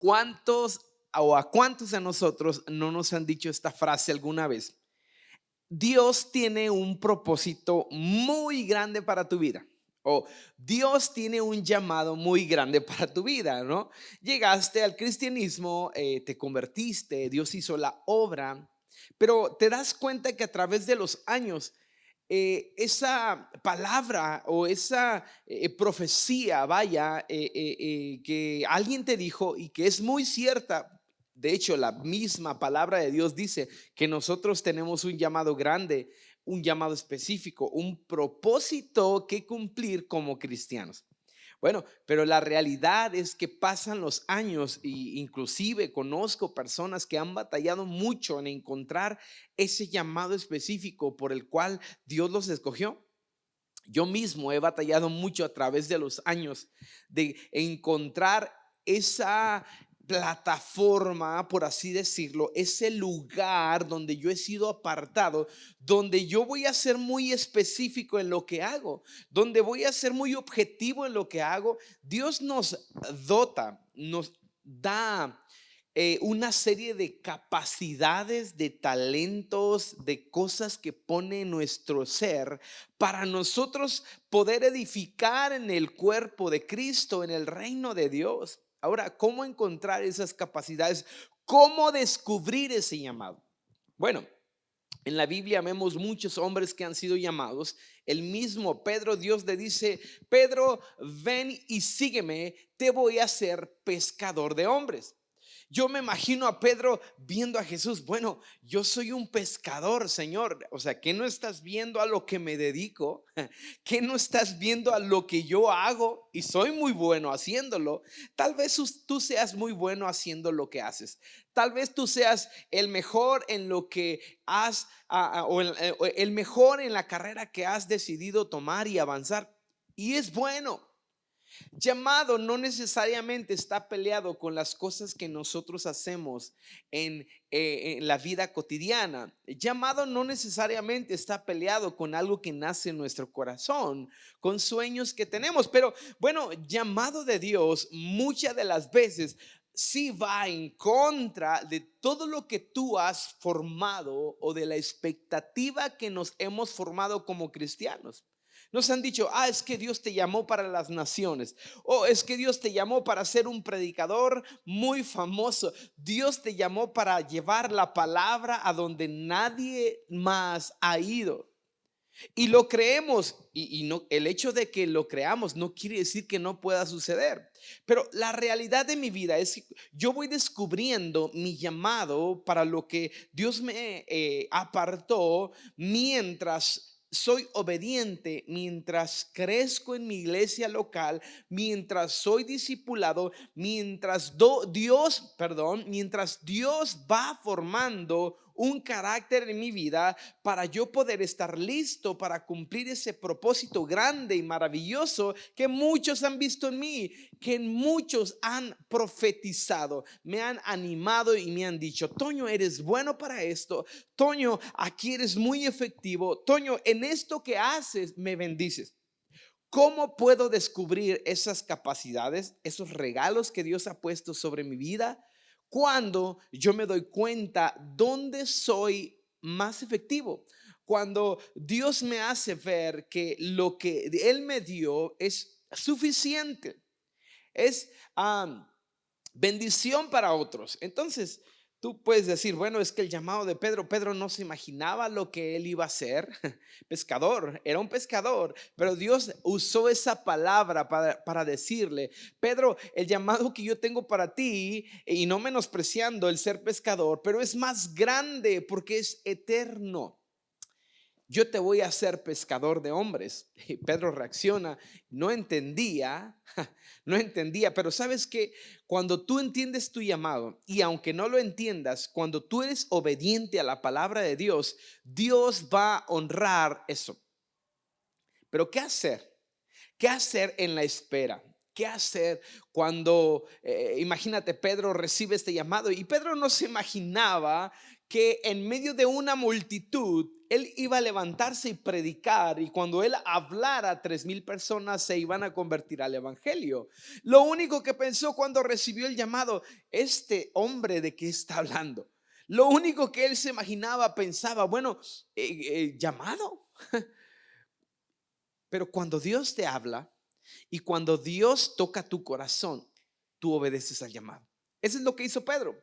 ¿Cuántos o a cuántos de nosotros no nos han dicho esta frase alguna vez? Dios tiene un propósito muy grande para tu vida. O Dios tiene un llamado muy grande para tu vida, ¿no? Llegaste al cristianismo, te convertiste, Dios hizo la obra, pero te das cuenta que a través de los años, esa palabra o esa profecía, vaya, que alguien te dijo y que es muy cierta. De hecho, la misma palabra de Dios dice que nosotros tenemos un llamado grande, un llamado específico, un propósito que cumplir como cristianos. Bueno, pero la realidad es que pasan los años y inclusive conozco personas que han batallado mucho en encontrar ese llamado específico por el cual Dios los escogió. Yo mismo he batallado mucho a través de los años de encontrar esa plataforma, por así decirlo, ese lugar donde yo he sido apartado, donde yo voy a ser muy específico en lo que hago, donde voy a ser muy objetivo en lo que hago. Dios nos dota, nos da una serie de capacidades, de talentos, de cosas que pone en nuestro ser para nosotros poder edificar en el cuerpo de Cristo, en el reino de Dios. Ahora, ¿cómo encontrar esas capacidades? ¿Cómo descubrir ese llamado? Bueno, en la Biblia vemos muchos hombres que han sido llamados. El mismo Pedro, Dios le dice: Pedro, ven y sígueme, te voy a hacer pescador de hombres. Yo me imagino a Pedro viendo a Jesús. Bueno, yo soy un pescador, Señor. O sea, ¿qué no estás viendo a lo que me dedico? ¿Qué no estás viendo a lo que yo hago? Y soy muy bueno haciéndolo. Tal vez tú seas muy bueno haciendo lo que haces. Tal vez tú seas el mejor en lo que has, o el mejor en la carrera que has decidido tomar y avanzar. Y es bueno. Llamado no necesariamente está peleado con las cosas que nosotros hacemos en la vida cotidiana. Llamado no necesariamente está peleado con algo que nace en nuestro corazón, con sueños que tenemos. Pero bueno, llamado de Dios muchas de las veces sí va en contra de todo lo que tú has formado o de la expectativa que nos hemos formado como cristianos. Nos han dicho: es que Dios te llamó para las naciones, o es que Dios te llamó para ser un predicador muy famoso, Dios te llamó para llevar la palabra a donde nadie más ha ido. Y lo creemos, y no, el hecho de que lo creamos no quiere decir que no pueda suceder. Pero la realidad de mi vida es que yo voy descubriendo mi llamado para lo que Dios me apartó mientras soy obediente, mientras crezco en mi iglesia local, mientras soy discipulado, mientras Dios va formando un carácter en mi vida para yo poder estar listo para cumplir ese propósito grande y maravilloso que muchos han visto en mí, que muchos han profetizado, me han animado y me han dicho: Toño, eres bueno para esto. Toño, aquí eres muy efectivo. Toño, en esto que haces me bendices. ¿Cómo puedo descubrir esas capacidades, esos regalos que Dios ha puesto sobre mi vida? Cuando yo me doy cuenta dónde soy más efectivo. Cuando Dios me hace ver que lo que Él me dio es suficiente. Es bendición para otros. Entonces, tú puedes decir: bueno, es que el llamado de Pedro no se imaginaba lo que él iba a ser. Pescador, era un pescador, pero Dios usó esa palabra para decirle: Pedro, el llamado que yo tengo para ti, y no menospreciando el ser pescador, pero es más grande porque es eterno. Yo te voy a hacer pescador de hombres. Y Pedro reacciona: no entendía, no entendía, pero sabes que cuando tú entiendes tu llamado, y aunque no lo entiendas, cuando tú eres obediente a la palabra de Dios, Dios va a honrar eso. Pero ¿qué hacer? ¿Qué hacer en la espera? qué hacer cuando, imagínate, Pedro recibe este llamado y Pedro no se imaginaba que en medio de una multitud él iba a levantarse y predicar, y cuando él hablara 3,000 personas se iban a convertir al evangelio. Lo único que pensó cuando recibió el llamado: este hombre, ¿de qué está hablando? Lo único que él se imaginaba, pensaba, bueno, llamado. Pero cuando Dios te habla y cuando Dios toca tu corazón, tú obedeces al llamado. Eso es lo que hizo Pedro.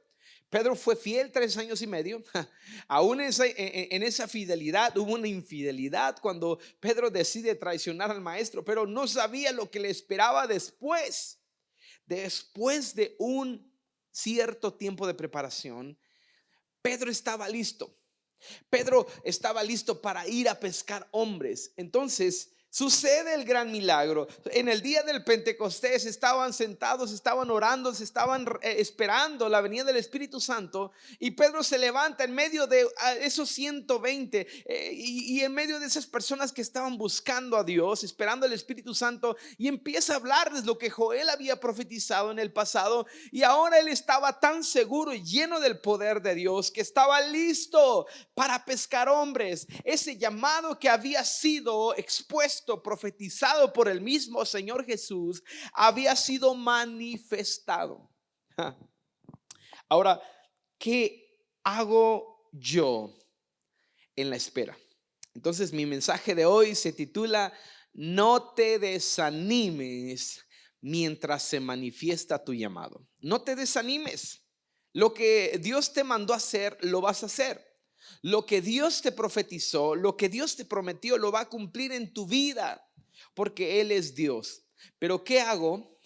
Pedro fue fiel 3 años y medio. Aún en esa fidelidad hubo una infidelidad cuando Pedro decide traicionar al maestro, pero no sabía lo que le esperaba después. Después de un cierto tiempo de preparación, Pedro estaba listo. Pedro estaba listo para ir a pescar hombres. Entonces sucede el gran milagro. En el día del Pentecostés estaban sentados, estaban orando, se estaban esperando la venida del Espíritu Santo, y Pedro se levanta en medio de esos 120 y en medio de esas personas que estaban buscando a Dios, esperando el Espíritu Santo, y empieza a hablarles lo que Joel había profetizado en el pasado. Y ahora él estaba tan seguro y lleno del poder de Dios que estaba listo para pescar hombres. Ese llamado que había sido expuesto, profetizado por el mismo Señor Jesús, había sido manifestado. Ahora, ¿qué hago yo en la espera? Entonces, mi mensaje de hoy se titula: no te desanimes mientras se manifiesta tu llamado. No te desanimes. Lo que Dios te mandó a hacer, lo vas a hacer. Lo que Dios te profetizó, lo que Dios te prometió, lo va a cumplir en tu vida, porque Él es Dios. Pero ¿qué hago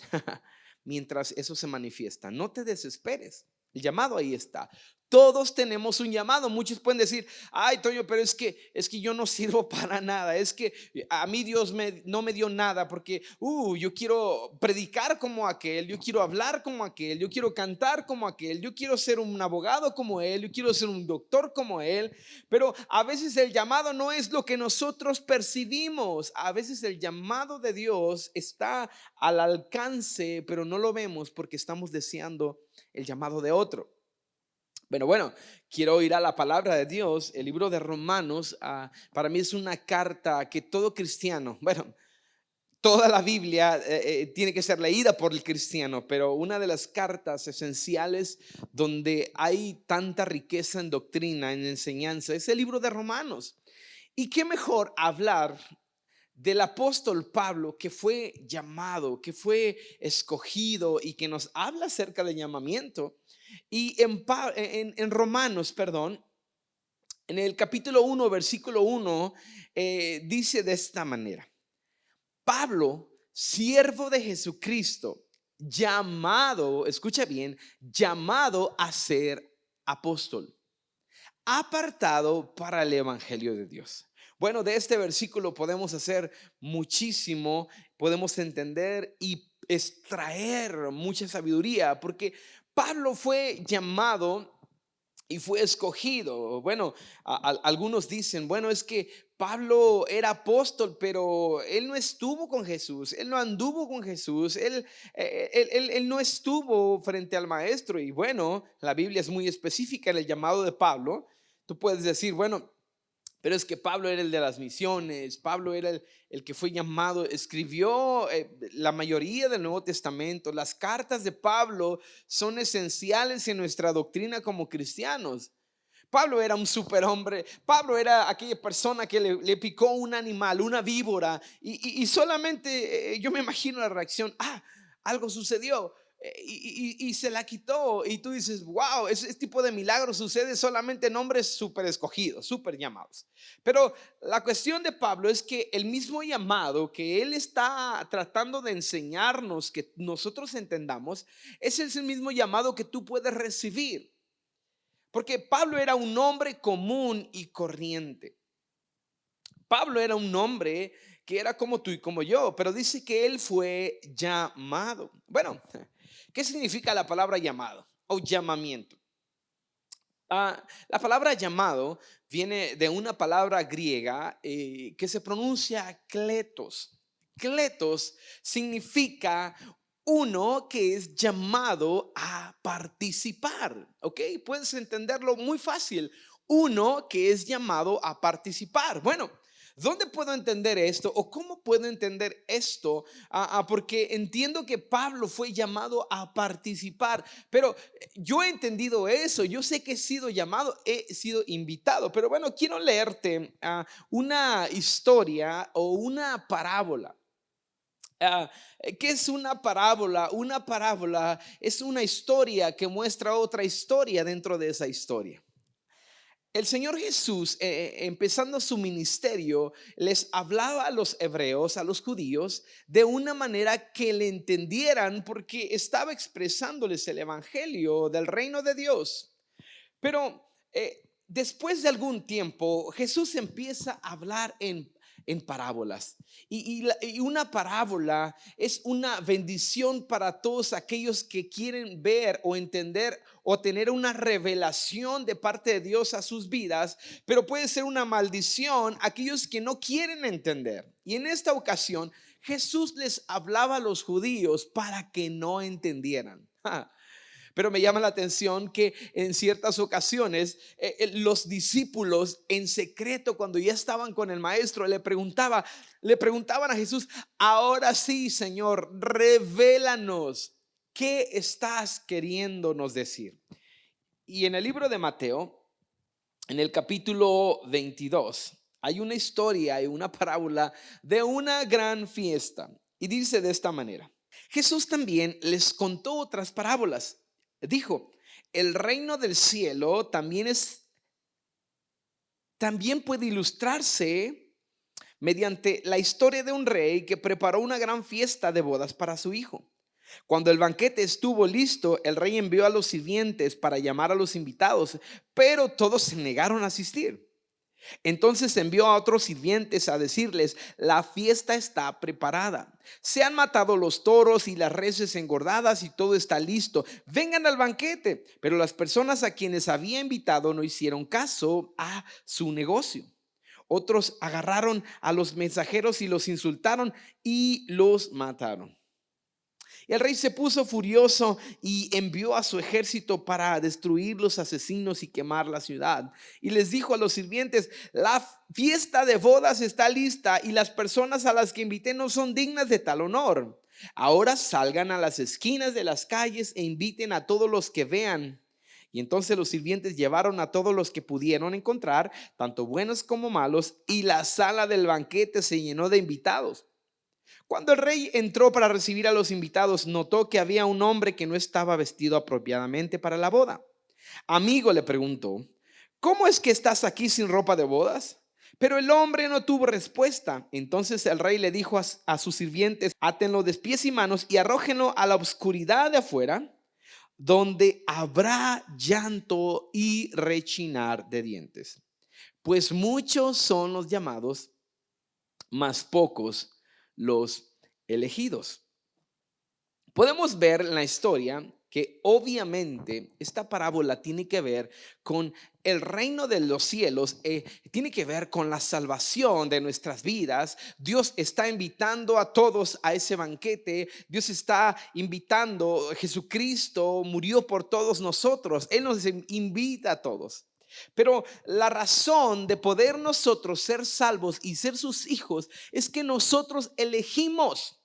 mientras eso se manifiesta? No te desesperes. El llamado ahí está. Todos tenemos un llamado. Muchos pueden decir: ay, Toño, pero es que yo no sirvo para nada. Es que a mí Dios no me dio nada, porque yo quiero predicar como aquel, yo quiero hablar como aquel, yo quiero cantar como aquel, yo quiero ser un abogado como él, yo quiero ser un doctor como él. Pero a veces el llamado no es lo que nosotros percibimos. A veces el llamado de Dios está al alcance, pero no lo vemos porque estamos deseando el llamado de otro. Bueno, quiero ir a la palabra de Dios. El libro de Romanos, para mí es una carta que todo cristiano, toda la Biblia tiene que ser leída por el cristiano, pero una de las cartas esenciales donde hay tanta riqueza en doctrina, en enseñanza, es el libro de Romanos. Y qué mejor hablar del apóstol Pablo, que fue llamado, que fue escogido y que nos habla acerca del llamamiento. Y en Romanos, perdón, en el capítulo 1, versículo 1, dice de esta manera: Pablo, siervo de Jesucristo, llamado, escucha bien, llamado a ser apóstol, apartado para el evangelio de Dios. Bueno, de este versículo podemos hacer muchísimo, podemos entender y extraer mucha sabiduría, porque Pablo fue llamado y fue escogido. Bueno, algunos dicen, bueno, es que Pablo era apóstol, pero él no estuvo con Jesús, él no anduvo con Jesús, él no estuvo frente al maestro. Y bueno, la Biblia es muy específica en el llamado de Pablo. Tú puedes decir, bueno, pero es que Pablo era el de las misiones, Pablo era el que fue llamado, escribió la mayoría del Nuevo Testamento. Las cartas de Pablo son esenciales en nuestra doctrina como cristianos. Pablo era un superhombre. Pablo era aquella persona que le picó un animal, una víbora, y solamente yo me imagino la reacción: algo sucedió. Y se la quitó. Y tú dices: wow, ese tipo de milagro sucede solamente en hombres súper escogidos, súper llamados. Pero la cuestión de Pablo es que el mismo llamado que él está tratando de enseñarnos, que nosotros entendamos, ese es el mismo llamado que tú puedes recibir. Porque Pablo era un hombre común y corriente. Pablo era un hombre que era como tú y como yo, pero dice que él fue llamado. Bueno, ¿qué significa la palabra llamado o llamamiento? La palabra llamado viene de una palabra griega que se pronuncia kletos. Kletos significa uno que es llamado a participar, ¿ok? Puedes entenderlo muy fácil. Uno que es llamado a participar. Bueno, ¿dónde puedo entender esto o cómo puedo entender esto? Porque entiendo que Pablo fue llamado a participar, pero yo he entendido eso, yo sé que he sido llamado, he sido invitado, pero bueno, quiero leerte una historia o una parábola. ¿Qué es una parábola? Una parábola es una historia que muestra otra historia dentro de esa historia. El Señor Jesús, empezando su ministerio, les hablaba a los hebreos, a los judíos, de una manera que le entendieran porque estaba expresándoles el evangelio del reino de Dios. Pero después de algún tiempo, Jesús empieza a hablar en parábolas. Y una parábola es una bendición para todos aquellos que quieren ver o entender o tener una revelación de parte de Dios a sus vidas, pero puede ser una maldición a aquellos que no quieren entender. Y en esta ocasión, Jesús les hablaba a los judíos para que no entendieran. Pero me llama la atención que en ciertas ocasiones los discípulos en secreto, cuando ya estaban con el maestro, le preguntaban a Jesús: ahora sí, Señor, revélanos qué estás queriéndonos decir. Y en el libro de Mateo, en el capítulo 22, hay una historia y una parábola de una gran fiesta. Y dice de esta manera: Jesús también les contó otras parábolas. Dijo: el reino del cielo también puede ilustrarse mediante la historia de un rey que preparó una gran fiesta de bodas para su hijo. Cuando el banquete estuvo listo, el rey envió a los sirvientes para llamar a los invitados, pero todos se negaron a asistir. Entonces envió a otros sirvientes a decirles: la fiesta está preparada, se han matado los toros y las reses engordadas y todo está listo, vengan al banquete. Pero las personas a quienes había invitado no hicieron caso a su negocio. Otros agarraron a los mensajeros y los insultaron y los mataron. El rey se puso furioso y envió a su ejército para destruir los asesinos y quemar la ciudad. Y les dijo a los sirvientes: la fiesta de bodas está lista y las personas a las que invité no son dignas de tal honor. Ahora salgan a las esquinas de las calles e inviten a todos los que vean. Y entonces los sirvientes llevaron a todos los que pudieron encontrar, tanto buenos como malos, y la sala del banquete se llenó de invitados. Cuando el rey entró para recibir a los invitados, notó que había un hombre que no estaba vestido apropiadamente para la boda. Amigo, le preguntó: ¿cómo es que estás aquí sin ropa de bodas? Pero el hombre no tuvo respuesta. Entonces el rey le dijo a sus sirvientes: átenlo de pies y manos y arrójenlo a la oscuridad de afuera, donde habrá llanto y rechinar de dientes. Pues muchos son los llamados, mas pocos los elegidos. Podemos ver en la historia que obviamente esta parábola tiene que ver con el reino de los cielos, tiene que ver con la salvación de nuestras vidas. Dios está invitando a todos a ese banquete. Dios está invitando. Jesucristo murió por todos nosotros. Él nos invita a todos. Pero la razón de poder nosotros ser salvos y ser sus hijos es que nosotros elegimos.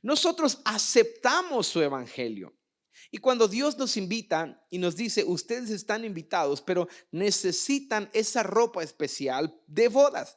Nosotros aceptamos su evangelio. Y cuando Dios nos invita y nos dice: ustedes están invitados, pero necesitan esa ropa especial de bodas.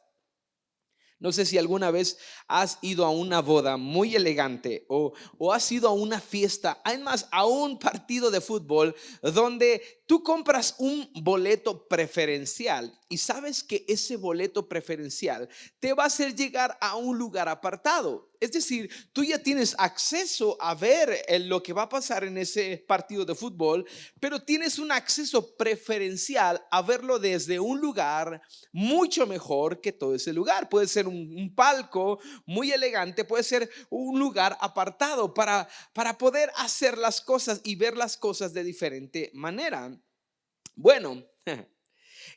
No sé si alguna vez has ido a una boda muy elegante o has ido a una fiesta, además a un partido de fútbol donde tú compras un boleto preferencial y sabes que ese boleto preferencial te va a hacer llegar a un lugar apartado. Es decir, tú ya tienes acceso a ver lo que va a pasar en ese partido de fútbol, pero tienes un acceso preferencial a verlo desde un lugar mucho mejor que todo ese lugar. Puede ser un palco muy elegante, puede ser un lugar apartado para poder hacer las cosas y ver las cosas de diferente manera. Bueno,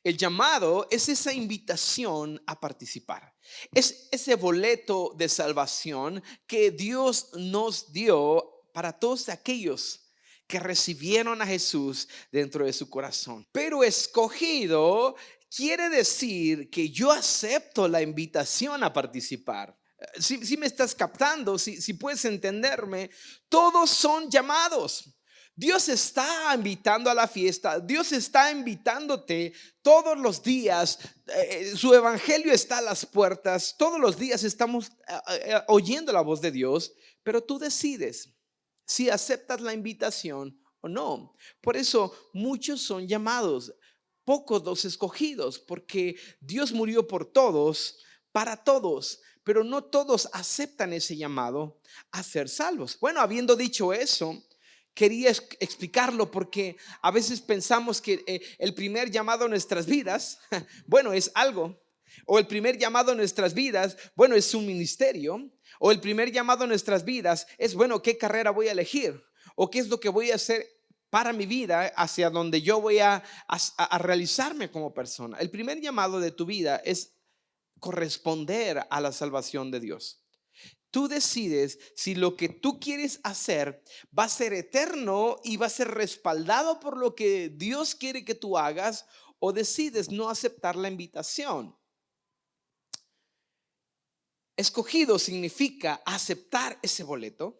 el llamado es esa invitación a participar. Es ese boleto de salvación que Dios nos dio para todos aquellos que recibieron a Jesús dentro de su corazón. Pero escogido quiere decir que yo acepto la invitación a participar. Si me estás captando, si puedes entenderme, todos son llamados. Dios está invitando a la fiesta, Dios está invitándote todos los días. Su evangelio está a las puertas, todos los días estamos oyendo la voz de Dios, pero tú decides si aceptas la invitación o no. Por eso muchos son llamados, pocos los escogidos, porque Dios murió por todos, para todos, pero no todos aceptan ese llamado a ser salvos. Bueno, habiendo dicho eso, quería explicarlo porque a veces pensamos que el primer llamado a nuestras vidas, bueno, es algo. O el primer llamado a nuestras vidas, bueno, es un ministerio. O el primer llamado a nuestras vidas es, bueno, ¿qué carrera voy a elegir? ¿O qué es lo que voy a hacer para mi vida, hacia donde yo voy a realizarme como persona? El primer llamado de tu vida es corresponder a la salvación de Dios. Tú decides si lo que tú quieres hacer va a ser eterno y va a ser respaldado por lo que Dios quiere que tú hagas, o decides no aceptar la invitación. Escogido significa aceptar ese boleto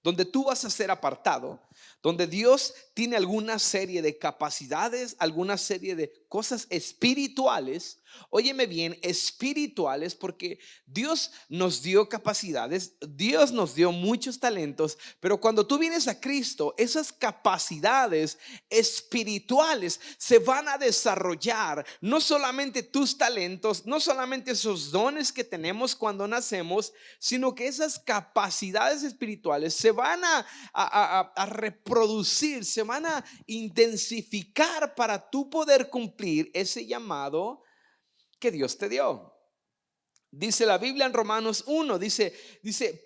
donde tú vas a ser apartado, donde Dios tiene alguna serie de capacidades, alguna serie de cosas espirituales. Óyeme bien, espirituales, porque Dios nos dio capacidades, Dios nos dio muchos talentos, pero cuando tú vienes a Cristo, esas capacidades espirituales se van a desarrollar. No solamente tus talentos, no solamente esos dones que tenemos cuando nacemos, sino que esas capacidades espirituales se van a reproducir, se van a intensificar para tú poder cumplir ese llamado que Dios te dio. Dice la Biblia en Romanos 1, dice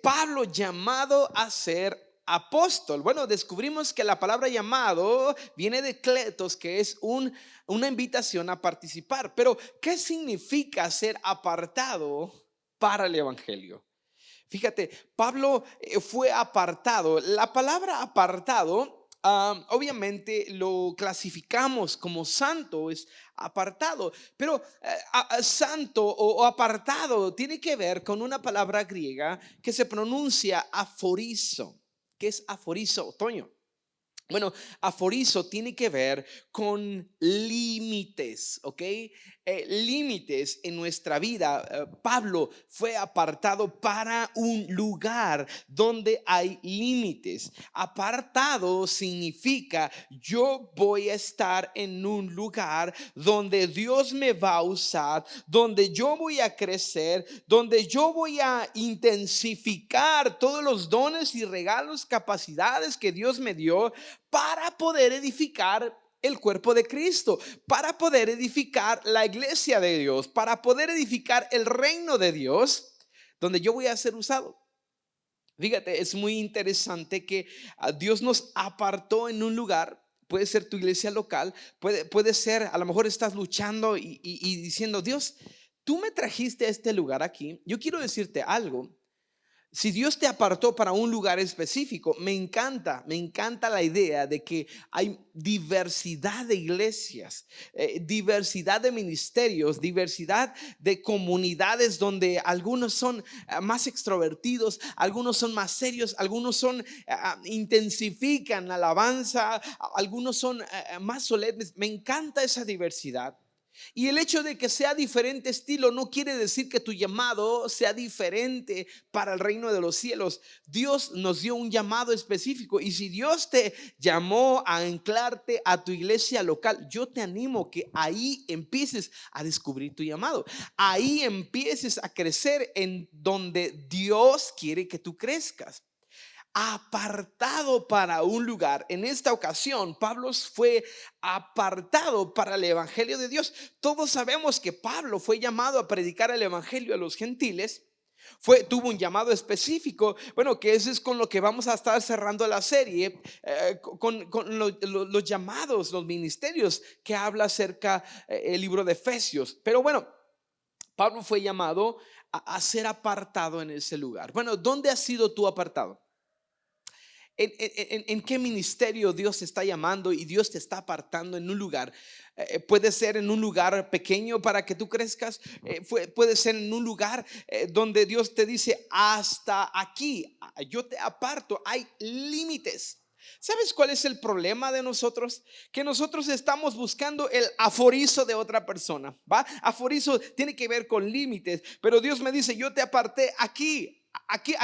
Pablo, llamado a ser apóstol. Bueno, descubrimos que la palabra llamado viene de kletos, que es una invitación a participar. Pero ¿qué significa ser apartado para el evangelio? Fíjate, Pablo fue apartado. La palabra apartado, obviamente lo clasificamos como santo, es apartado, pero santo o apartado tiene que ver con una palabra griega que se pronuncia aforizo. ¿Qué es aforizo, Toño? Bueno, aforizo tiene que ver con límites, ¿ok? Límites en nuestra vida. Pablo fue apartado para un lugar donde hay límites. Apartado significa yo voy a estar en un lugar donde Dios me va a usar, donde yo voy a crecer, donde yo voy a intensificar todos los dones y regalos, capacidades que Dios me dio para poder edificar el cuerpo de Cristo, para poder edificar la iglesia de Dios, para poder edificar el reino de Dios, donde yo voy a ser usado. Fíjate, es muy interesante que Dios nos apartó en un lugar. Puede ser tu iglesia local, puede ser, a lo mejor estás luchando y diciendo, Dios, tú me trajiste a este lugar aquí. Yo quiero decirte algo. Si Dios te apartó para un lugar específico, me encanta la idea de que hay diversidad de iglesias, diversidad de ministerios, diversidad de comunidades donde algunos son más extrovertidos, algunos son más serios, algunos son intensifican la alabanza, algunos son más solemnes. Me encanta esa diversidad. Y el hecho de que sea diferente estilo no quiere decir que tu llamado sea diferente para el reino de los cielos. Dios nos dio un llamado específico, y si Dios te llamó a anclarte a tu iglesia local, yo te animo que ahí empieces a descubrir tu llamado. Ahí empieces a crecer en donde Dios quiere que tú crezcas. Apartado para un lugar. En esta ocasión, Pablo fue apartado para el evangelio de Dios. Todos sabemos que Pablo fue llamado a predicar el evangelio a los gentiles. Tuvo un llamado específico. Bueno, que eso es con lo que vamos a estar cerrando la serie, con los llamados, los ministerios que habla acerca el libro de Efesios. Pero bueno, Pablo fue llamado a ser apartado en ese lugar. Bueno, ¿dónde has sido tú apartado? en qué ministerio Dios te está llamando y Dios te está apartando en un lugar. Puede ser en un lugar pequeño para que tú crezcas. Puede ser en un lugar donde Dios te dice: hasta aquí, yo te aparto. Hay límites. ¿Sabes cuál es el problema de nosotros? Que nosotros estamos buscando el aforizo de otra persona, ¿va? Aforizo tiene que ver con límites, pero Dios me dice: yo te aparté aquí. Aquí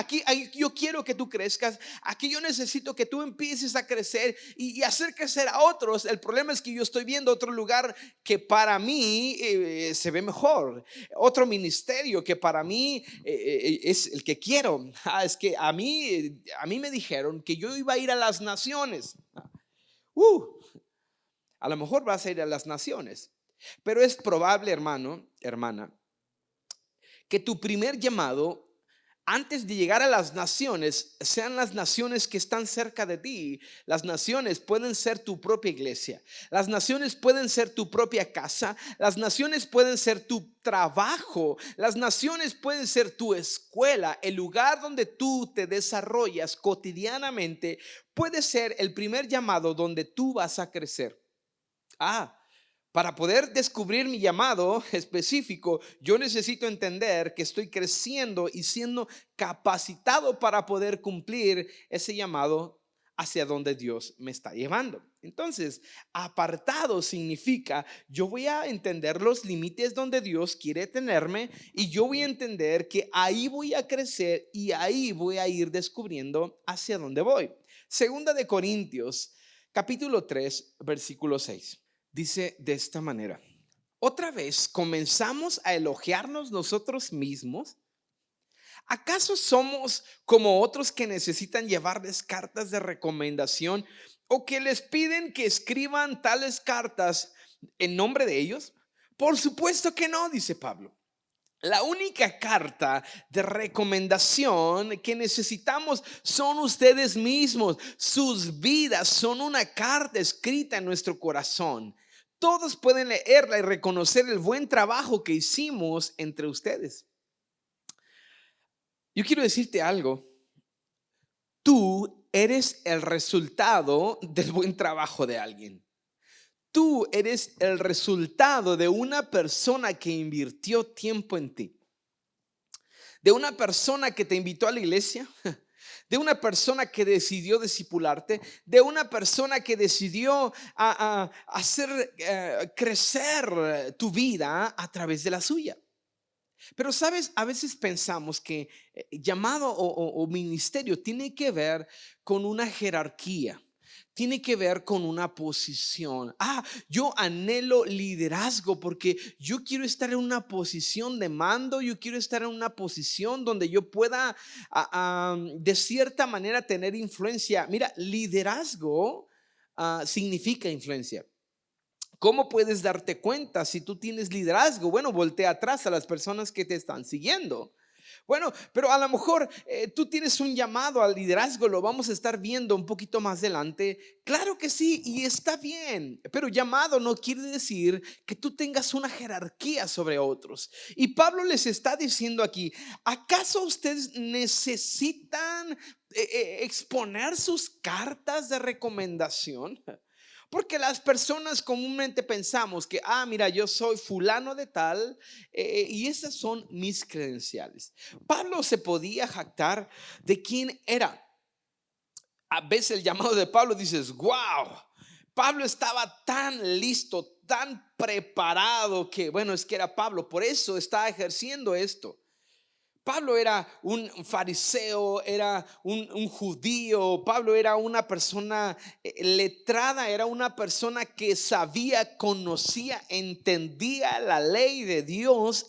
yo quiero que tú crezcas. Aquí yo necesito que tú empieces a crecer y hacer crecer a otros. El problema es que yo estoy viendo otro lugar que para mí se ve mejor, otro ministerio que para mí es el que quiero. Es que a mí me dijeron que yo iba a ir a las naciones. Uh, a lo mejor vas a ir a las naciones, pero es probable, hermano, hermana, que tu primer llamado antes de llegar a las naciones sean las naciones que están cerca de ti. Las naciones pueden ser tu propia iglesia, las naciones pueden ser tu propia casa, las naciones pueden ser tu trabajo, las naciones pueden ser tu escuela. El lugar donde tú te desarrollas cotidianamente puede ser el primer llamado donde tú vas a crecer. Para poder descubrir mi llamado específico, yo necesito entender que estoy creciendo y siendo capacitado para poder cumplir ese llamado hacia donde Dios me está llevando. Entonces, apartado significa: yo voy a entender los límites donde Dios quiere tenerme y yo voy a entender que ahí voy a crecer y ahí voy a ir descubriendo hacia dónde voy. Segunda de Corintios, capítulo 3, versículo 6. Dice de esta manera: otra vez comenzamos a elogiarnos nosotros mismos. ¿Acaso somos como otros que necesitan llevarles cartas de recomendación o que les piden que escriban tales cartas en nombre de ellos? Por supuesto que no, dice Pablo. La única carta de recomendación que necesitamos son ustedes mismos. Sus vidas son una carta escrita en nuestro corazón. Todos pueden leerla y reconocer el buen trabajo que hicimos entre ustedes. Yo quiero decirte algo. Tú eres el resultado del buen trabajo de alguien. Tú eres el resultado de una persona que invirtió tiempo en ti, de una persona que te invitó a la iglesia, de una persona que decidió discipularte, de una persona que decidió hacer crecer tu vida a través de la suya. Pero sabes, a veces pensamos que llamado o ministerio tiene que ver con una jerarquía. Tiene que ver con una posición. Yo anhelo liderazgo porque yo quiero estar en una posición de mando. Yo quiero estar en una posición donde yo pueda de cierta manera tener influencia. Mira, liderazgo significa influencia. ¿Cómo puedes darte cuenta si tú tienes liderazgo? Bueno, voltea atrás a las personas que te están siguiendo. Bueno, pero a lo mejor tú tienes un llamado al liderazgo, lo vamos a estar viendo un poquito más adelante. Claro que sí, y está bien, pero llamado no quiere decir que tú tengas una jerarquía sobre otros. Y Pablo les está diciendo aquí: ¿acaso ustedes necesitan exponer sus cartas de recomendación? Porque las personas comúnmente pensamos que, mira, yo soy fulano de tal y esas son mis credenciales. Pablo se podía jactar de quién era. A veces el llamado de Pablo dices: wow, Pablo estaba tan listo, tan preparado que, bueno, es que era Pablo, por eso está ejerciendo esto. Pablo era un fariseo, era un judío. Pablo era una persona letrada, era una persona que sabía, conocía, entendía la ley de Dios,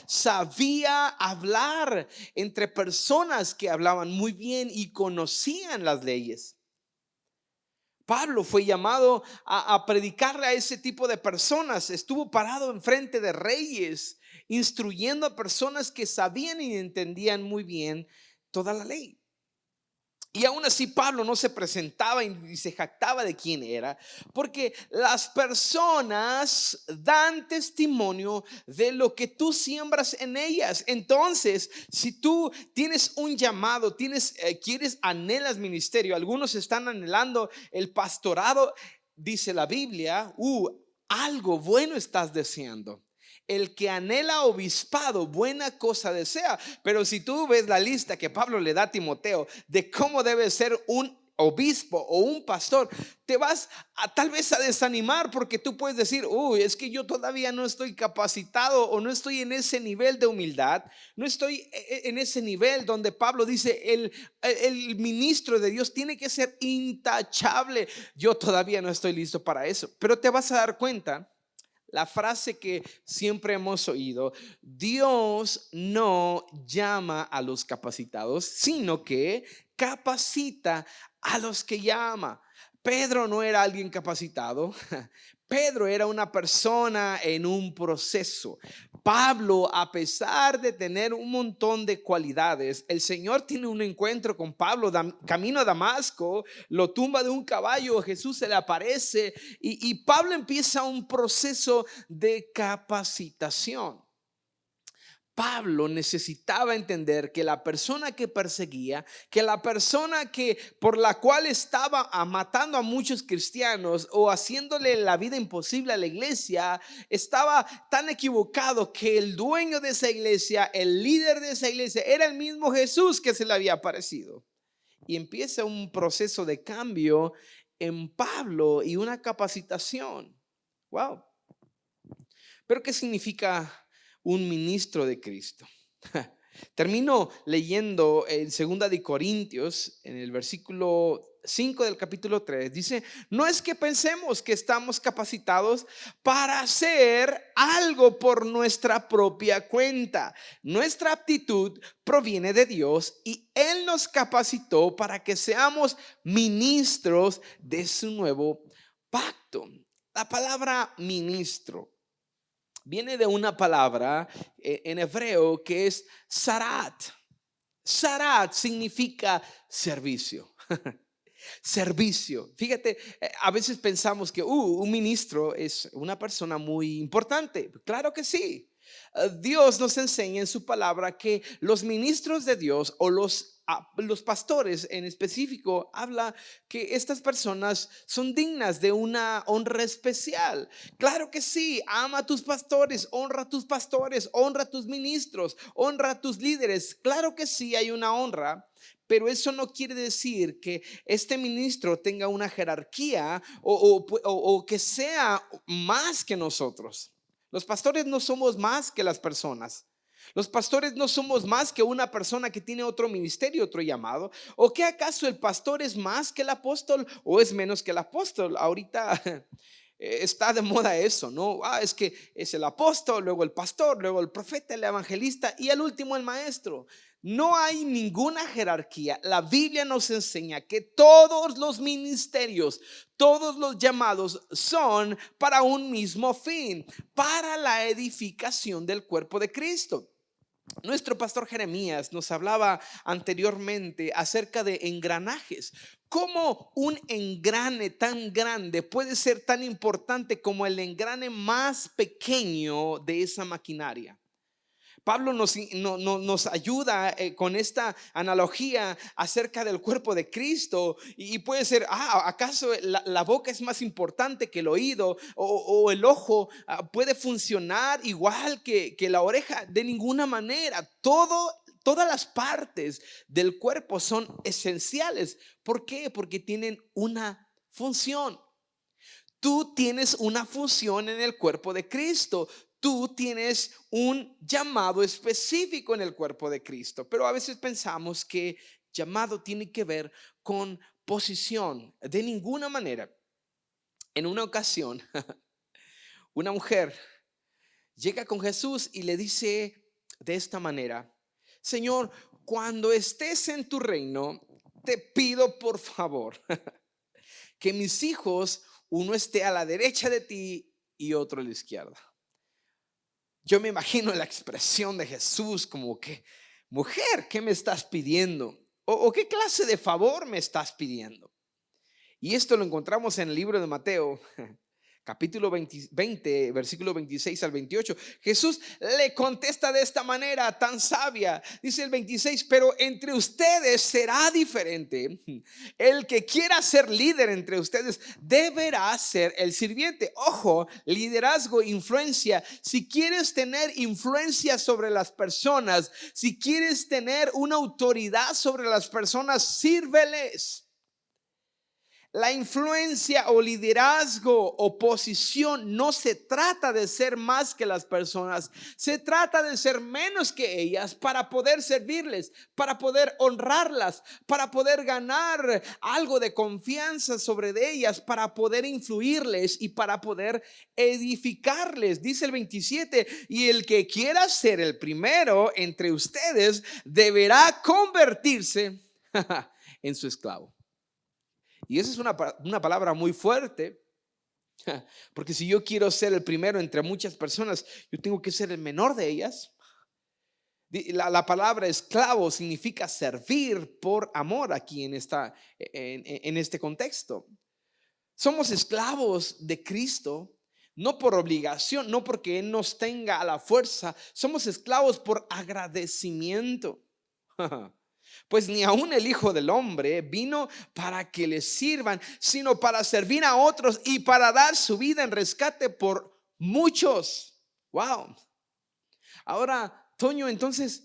sabía hablar entre personas que hablaban muy bien y conocían las leyes. Pablo fue llamado a predicarle a ese tipo de personas. Estuvo parado enfrente de reyes, instruyendo a personas que sabían y entendían muy bien toda la ley. Y aún así Pablo no se presentaba y se jactaba de quién era, porque las personas dan testimonio de lo que tú siembras en ellas. Entonces, si tú tienes un llamado, quieres, anhelas ministerio, algunos están anhelando el pastorado, dice la Biblia, algo bueno estás deseando. El que anhela obispado, buena cosa desea. Pero si tú ves la lista que Pablo le da a Timoteo de cómo debe ser un obispo o un pastor, te vas tal vez a desanimar, porque tú puedes decir, es que yo todavía no estoy capacitado, o no estoy en ese nivel de humildad, no estoy en ese nivel donde Pablo dice el ministro de Dios tiene que ser intachable. Yo todavía no estoy listo para eso. Pero te vas a dar cuenta la frase que siempre hemos oído: Dios no llama a los capacitados, sino que capacita a los que llama. Pedro no era alguien capacitado. Pedro era una persona en un proceso. Pablo, a pesar de tener un montón de cualidades, el Señor tiene un encuentro con Pablo camino a Damasco, lo tumba de un caballo, Jesús se le aparece y Pablo empieza un proceso de capacitación. Pablo necesitaba entender que la persona que perseguía, que la persona por la cual estaba matando a muchos cristianos o haciéndole la vida imposible a la iglesia, estaba tan equivocado, que el dueño de esa iglesia, el líder de esa iglesia, era el mismo Jesús que se le había aparecido. Y empieza un proceso de cambio en Pablo y una capacitación. Wow. Pero ¿qué significa un ministro de Cristo? Termino leyendo en 2 Corintios, en el versículo 5 del capítulo 3. Dice: no es que pensemos que estamos capacitados para hacer algo por nuestra propia cuenta. Nuestra aptitud proviene de Dios, y Él nos capacitó para que seamos ministros de su nuevo pacto. La palabra ministro viene de una palabra en hebreo que es sarat. Sarat significa servicio. Servicio. Fíjate, a veces pensamos que un ministro es una persona muy importante. Claro que sí. Dios nos enseña en su palabra que los ministros de Dios, o los pastores en específico, habla que estas personas son dignas de una honra especial. Claro que sí, ama a tus pastores, honra a tus pastores, honra a tus ministros, honra a tus líderes. Claro que sí, hay una honra. Pero eso no quiere decir que este ministro tenga una jerarquía o que sea más que nosotros. Los pastores no somos más que las personas. Los pastores no somos más que una persona que tiene otro ministerio, otro llamado. ¿O qué acaso el pastor es más que el apóstol o es menos que el apóstol? Ahorita está de moda eso, ¿no? Es que es el apóstol, luego el pastor, luego el profeta, el evangelista y al último el maestro. No hay ninguna jerarquía. La Biblia nos enseña que todos los ministerios, todos los llamados son para un mismo fin: para la edificación del cuerpo de Cristo. Nuestro pastor Jeremías nos hablaba anteriormente acerca de engranajes. ¿Cómo un engrane tan grande puede ser tan importante como el engrane más pequeño de esa maquinaria? Pablo nos ayuda con esta analogía acerca del cuerpo de Cristo, y puede ser, ¿acaso la boca es más importante que el oído? O el ojo puede funcionar igual que la oreja? De ninguna manera. Todas las partes del cuerpo son esenciales. ¿Por qué? Porque tienen una función. Tú tienes una función en el cuerpo de Cristo. Tú tienes un llamado específico en el cuerpo de Cristo. Pero a veces pensamos que llamado tiene que ver con posición. De ninguna manera. En una ocasión, una mujer llega con Jesús y le dice de esta manera: Señor, cuando estés en tu reino, te pido por favor que mis hijos, uno esté a la derecha de ti y otro a la izquierda. Yo me imagino la expresión de Jesús como que: mujer, ¿qué me estás pidiendo? ¿O qué clase de favor me estás pidiendo? Y esto lo encontramos en el libro de Mateo, capítulo 20, versículo 26 al 28. Jesús le contesta de esta manera tan sabia. Dice el 26, pero entre ustedes será diferente. El que quiera ser líder entre ustedes deberá ser el sirviente. Ojo, liderazgo, influencia. Si quieres tener influencia sobre las personas, si quieres tener una autoridad sobre las personas, sírveles. La influencia o liderazgo o posición no se trata de ser más que las personas, se trata de ser menos que ellas para poder servirles, para poder honrarlas, para poder ganar algo de confianza sobre de ellas, para poder influirles y para poder edificarles. Dice el 27, y el que quiera ser el primero entre ustedes deberá convertirse en su esclavo. Y esa es una palabra muy fuerte, porque si yo quiero ser el primero entre muchas personas, yo tengo que ser el menor de ellas. La palabra esclavo significa servir por amor aquí en este contexto. Somos esclavos de Cristo, no por obligación, no porque Él nos tenga a la fuerza. Somos esclavos por agradecimiento. Pues ni aun el Hijo del Hombre vino para que le sirvan, sino para servir a otros y para dar su vida en rescate por muchos. Wow. Ahora, Toño, entonces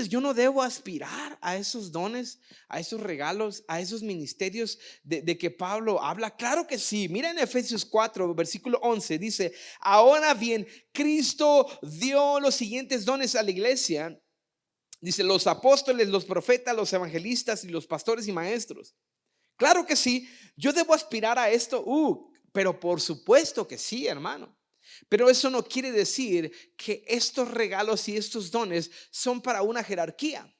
yo no debo aspirar a esos dones, a esos regalos, a esos ministerios de que Pablo habla. Claro que sí. Mira en Efesios 4, versículo 11, dice: ahora bien, Cristo dio los siguientes dones a la iglesia. Dice: los apóstoles, los profetas, los evangelistas y los pastores y maestros. Claro que sí, yo debo aspirar a esto. Pero por supuesto que sí, hermano. Pero eso no quiere decir que estos regalos y estos dones son para una jerarquía.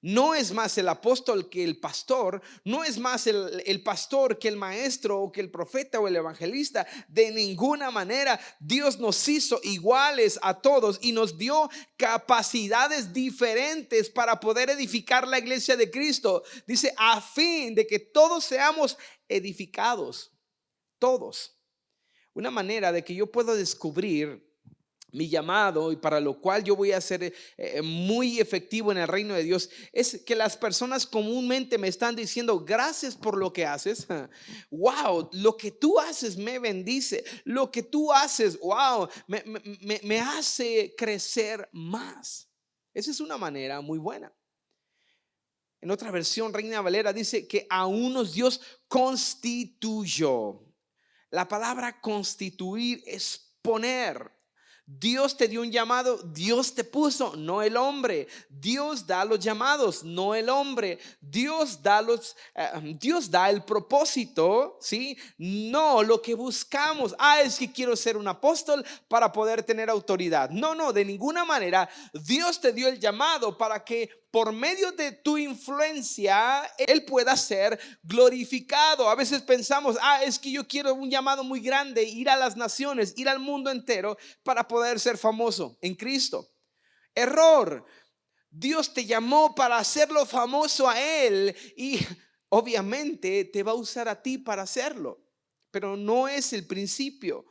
No es más el apóstol que el pastor, no es más el pastor que el maestro o que el profeta o el evangelista. De ninguna manera. Dios nos hizo iguales a todos y nos dio capacidades diferentes para poder edificar la iglesia de Cristo. Dice: a fin de que todos seamos edificados, todos. Una manera de que yo pueda descubrir mi llamado y para lo cual yo voy a ser muy efectivo en el reino de Dios es que las personas comúnmente me están diciendo: gracias por lo que haces. Wow, lo que tú haces me bendice. Lo que tú haces, wow, me hace crecer más. Esa es una manera muy buena. En otra versión, Reina Valera dice que a unos Dios constituyó. La palabra constituir es poner. Dios te dio un llamado, Dios te puso, no el hombre. Dios da los llamados, no el hombre. Dios da el propósito, ¿sí? No lo que buscamos. Es que quiero ser un apóstol para poder tener autoridad. No, de ninguna manera. Dios te dio el llamado para que por medio de tu influencia Él pueda ser glorificado. A veces pensamos: es que yo quiero un llamado muy grande, ir a las naciones, ir al mundo entero para poder ser famoso en Cristo. Error. Dios te llamó para hacerlo famoso a Él y obviamente te va a usar a ti para hacerlo, pero no es el principio.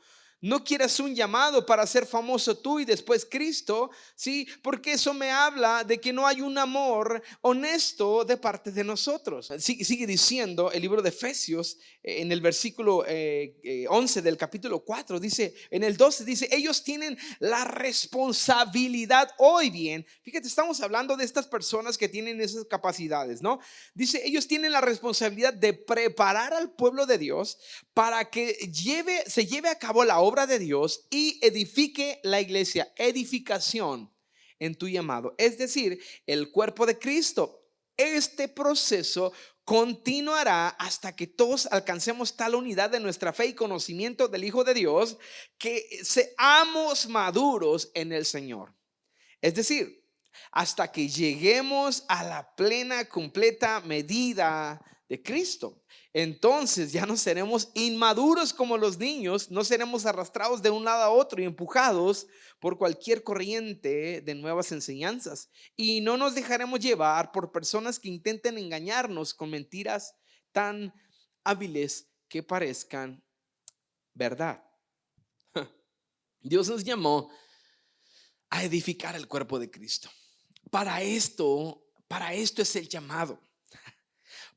No quieras un llamado para ser famoso tú y después Cristo, ¿sí? Porque eso me habla de que no hay un amor honesto de parte de nosotros. Sigue diciendo el libro de Efesios en el versículo 11 del capítulo 4, dice, en el 12 dice: ellos tienen la responsabilidad. Hoy bien, fíjate, estamos hablando de estas personas que tienen esas capacidades, ¿no? Dice: ellos tienen la responsabilidad de preparar al pueblo de Dios para que se lleve a cabo la obra de Dios y edifique la iglesia. Edificación en tu llamado, es decir, el cuerpo de Cristo. Este proceso continuará hasta que todos alcancemos tal unidad de nuestra fe y conocimiento del Hijo de Dios, que seamos maduros en el Señor. Es decir, hasta que lleguemos a la plena, completa medida de Cristo. Entonces ya no seremos inmaduros como los niños, no seremos arrastrados de un lado a otro y empujados por cualquier corriente de nuevas enseñanzas. Y no nos dejaremos llevar por personas que intenten engañarnos con mentiras tan hábiles que parezcan verdad. Dios nos llamó a edificar el cuerpo de Cristo. Para esto es el llamado.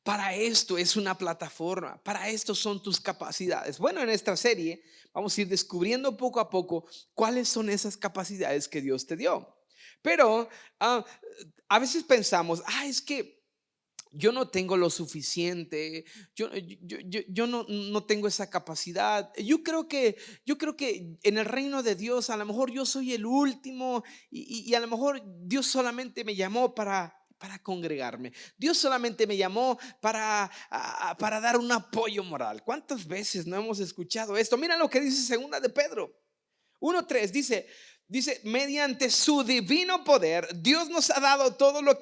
Para esto es una plataforma, para esto son tus capacidades. Bueno, en esta serie vamos a ir descubriendo poco a poco cuáles son esas capacidades que Dios te dio. Pero a veces pensamos, es que yo no tengo lo suficiente, yo no tengo esa capacidad. Yo creo que en el reino de Dios a lo mejor yo soy el último y a lo mejor Dios solamente me llamó para congregarme. Dios solamente me llamó para dar un apoyo moral. ¿Cuántas veces no hemos escuchado esto? Mira lo que dice segunda de Pedro 1:3, dice, mediante su divino poder, Dios nos ha dado todo lo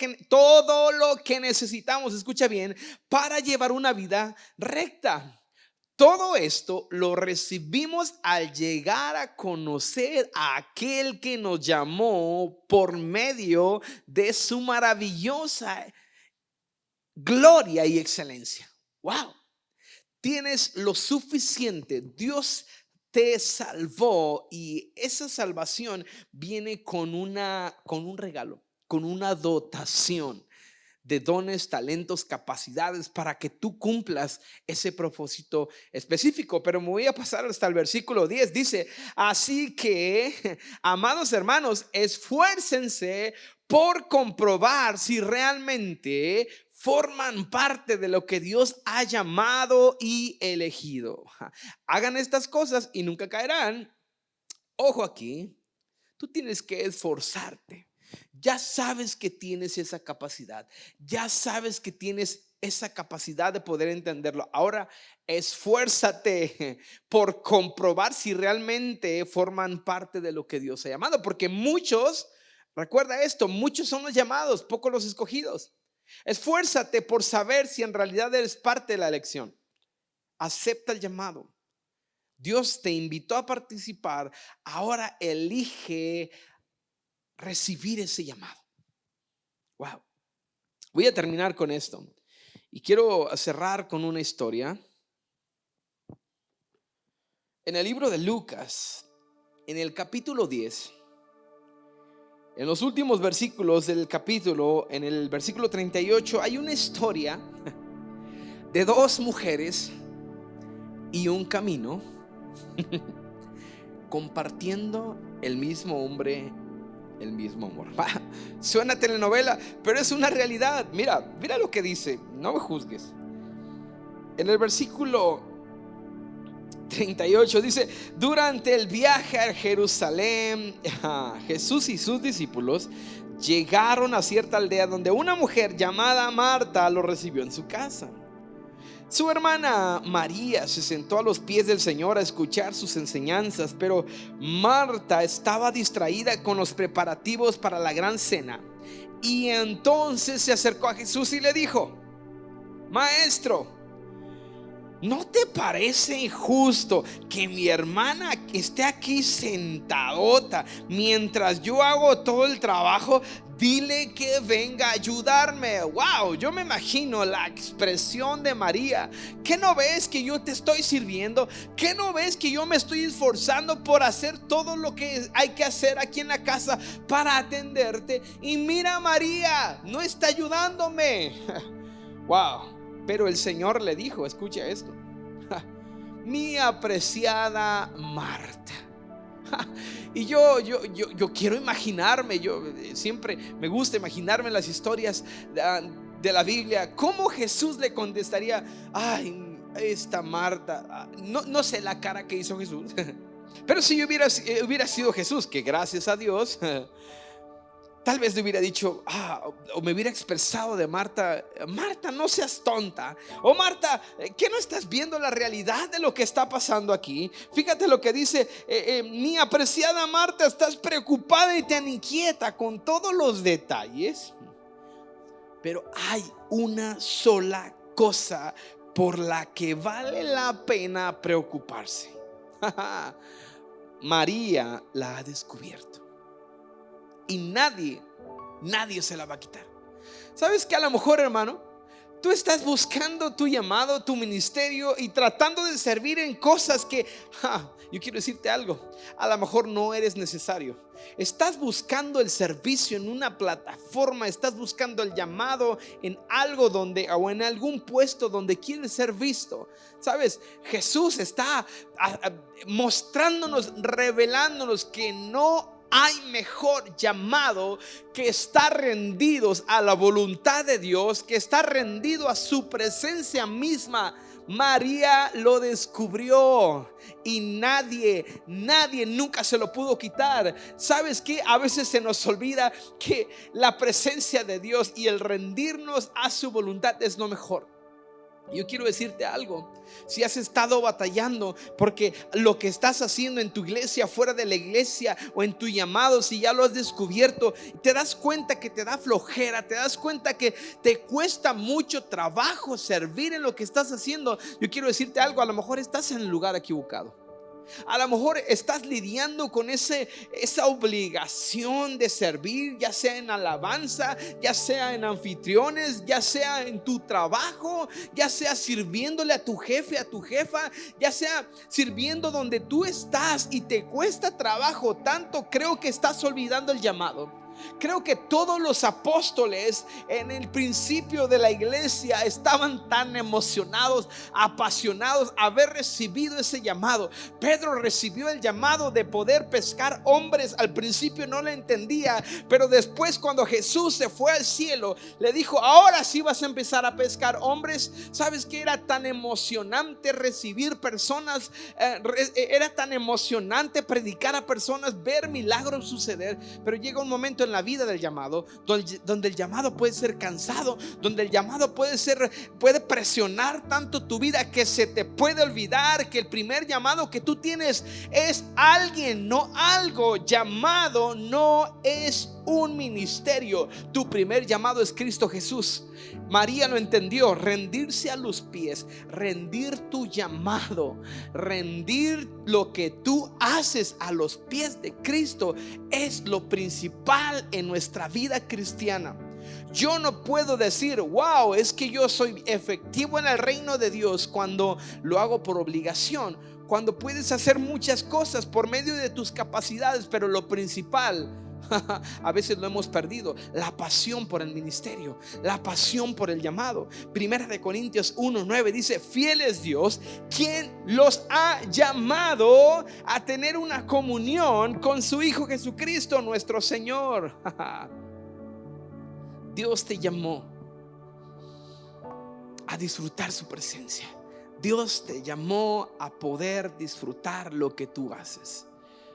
que necesitamos, escucha bien, para llevar una vida recta. Todo esto lo recibimos al llegar a conocer a aquel que nos llamó por medio de su maravillosa gloria y excelencia. Wow, tienes lo suficiente. Dios te salvó y esa salvación viene con un regalo, con una dotación de dones, talentos, capacidades para que tú cumplas ese propósito específico. Pero me voy a pasar hasta el versículo 10. Dice, así que, amados hermanos, esfuércense por comprobar si realmente forman parte de lo que Dios ha llamado y elegido. Hagan estas cosas y nunca caerán. Ojo aquí, tú tienes que esforzarte. Ya sabes que tienes esa capacidad. Ya sabes que tienes esa capacidad de poder entenderlo. Ahora esfuérzate por comprobar si realmente forman parte de lo que Dios ha llamado. Porque muchos, recuerda esto, muchos son los llamados, pocos los escogidos. Esfuérzate por saber si en realidad eres parte de la elección. Acepta el llamado. Dios te invitó a participar. Ahora elige recibir ese llamado. Wow. Voy a terminar con esto y quiero cerrar con una historia. En el libro de Lucas, en el capítulo 10, en los últimos versículos del capítulo, en el versículo 38, hay una historia de dos mujeres y un camino compartiendo el mismo hombre, el mismo amor. Suena telenovela, pero es una realidad. Mira lo que dice, no me juzgues. En el versículo 38 dice, durante el viaje a Jerusalén, Jesús y sus discípulos llegaron a cierta aldea donde una mujer llamada Marta lo recibió en su casa. Su hermana María se sentó a los pies del Señor a escuchar sus enseñanzas, pero Marta estaba distraída con los preparativos para la gran cena. Y entonces se acercó a Jesús y le dijo, Maestro, ¿no te parece injusto que mi hermana esté aquí sentadota mientras yo hago todo el trabajo? Dile que venga a ayudarme. Wow, yo me imagino la expresión de María. ¿Qué no ves que yo te estoy sirviendo? ¿Qué no ves que yo me estoy esforzando por hacer todo lo que hay que hacer aquí en la casa para atenderte? Y mira, María no está ayudándome. Wow, pero el Señor le dijo, escucha esto, mi apreciada Marta. Y yo quiero imaginarme, yo siempre me gusta imaginarme las historias de la Biblia, cómo Jesús le contestaría, ay, esta Marta, no sé la cara que hizo Jesús, pero si yo hubiera sido Jesús, que gracias a Dios, tal vez le hubiera dicho, o me hubiera expresado de Marta, Marta, no seas tonta. O Marta, ¿qué no estás viendo la realidad de lo que está pasando aquí? Fíjate lo que dice, mi apreciada Marta, estás preocupada y tan inquieta con todos los detalles. Pero hay una sola cosa por la que vale la pena preocuparse. María la ha descubierto y nadie se la va a quitar. ¿Sabes que a lo mejor, hermano, tú estás buscando tu llamado, tu ministerio y tratando de servir en cosas que, yo quiero decirte algo, a lo mejor no eres necesario? Estás buscando el servicio en una plataforma, estás buscando el llamado en algo donde, o en algún puesto donde quieres ser visto. ¿Sabes? Jesús está mostrándonos, revelándonos que no hay mejor llamado que estar rendidos a la voluntad de Dios, que está rendido a su presencia misma. María lo descubrió y nadie nunca se lo pudo quitar. ¿Sabes qué? A veces se nos olvida que la presencia de Dios y el rendirnos a su voluntad es lo mejor. Yo quiero decirte algo. Si has estado batallando porque lo que estás haciendo en tu iglesia, fuera de la iglesia, o en tu llamado, si ya lo has descubierto, te das cuenta que te da flojera, te das cuenta que te cuesta mucho trabajo servir en lo que estás haciendo, yo quiero decirte algo. A lo mejor estás en el lugar equivocado. A lo mejor estás lidiando con esa obligación de servir, ya sea en alabanza, ya sea en anfitriones, ya sea en tu trabajo, ya sea sirviéndole a tu jefe, a tu jefa, ya sea sirviendo donde tú estás y te cuesta trabajo tanto. Creo que estás olvidando el llamado. Creo que todos los apóstoles en el principio de la iglesia estaban tan emocionados, apasionados a haber recibido ese llamado. Pedro recibió el llamado de poder pescar hombres. Al principio no lo entendía, pero después, cuando Jesús se fue al cielo, le dijo: ahora sí vas a empezar a pescar hombres. ¿Sabes qué? Era tan emocionante recibir personas, era tan emocionante predicar a personas, ver milagros suceder. Pero llega un momento en la vida del llamado donde el llamado puede ser cansado, donde el llamado puede presionar tanto tu vida que se te puede olvidar que el primer llamado que tú tienes es alguien, no algo. Llamado no es un ministerio. Tu primer llamado es Cristo Jesús. María lo entendió. Rendirse a los pies, rendir tu llamado, rendir lo que tú haces a los pies de Cristo es lo principal en nuestra vida cristiana. Yo no puedo decir: wow, es que yo soy efectivo en el reino de Dios cuando lo hago por obligación, cuando puedes hacer muchas cosas por medio de tus capacidades, pero lo principal a veces lo hemos perdido: la pasión por el ministerio, la pasión por el llamado. Primera de Corintios 1:9 dice: fiel es Dios, quien los ha llamado a tener una comunión con su Hijo Jesucristo nuestro Señor. Dios te llamó a disfrutar su presencia. Dios te llamó a poder disfrutar lo que tú haces.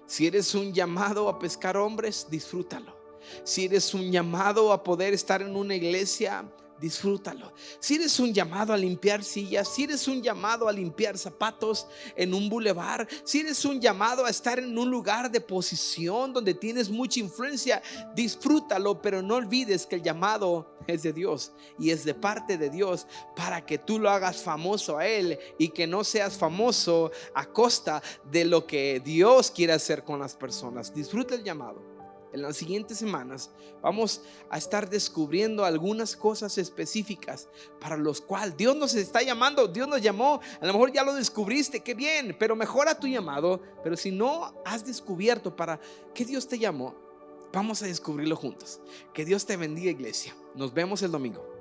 Si eres un llamado a pescar hombres, disfrútalo. Si eres un llamado a poder estar en una iglesia, disfrútalo. Si eres un llamado a limpiar sillas, si eres un llamado a limpiar zapatos en un bulevar, si eres un llamado a estar en un lugar de posición donde tienes mucha influencia, disfrútalo. Pero no olvides que el llamado es de Dios y es de parte de Dios para que tú lo hagas famoso a Él y que no seas famoso a costa de lo que Dios quiere hacer con las personas. Disfruta el llamado. En las siguientes semanas vamos a estar descubriendo algunas cosas específicas para los cuales Dios nos está llamando. Dios nos llamó. A lo mejor ya lo descubriste, qué bien, pero mejora tu llamado. Pero si no has descubierto para qué Dios te llamó, vamos a descubrirlo juntos. Que Dios te bendiga, iglesia. Nos vemos el domingo.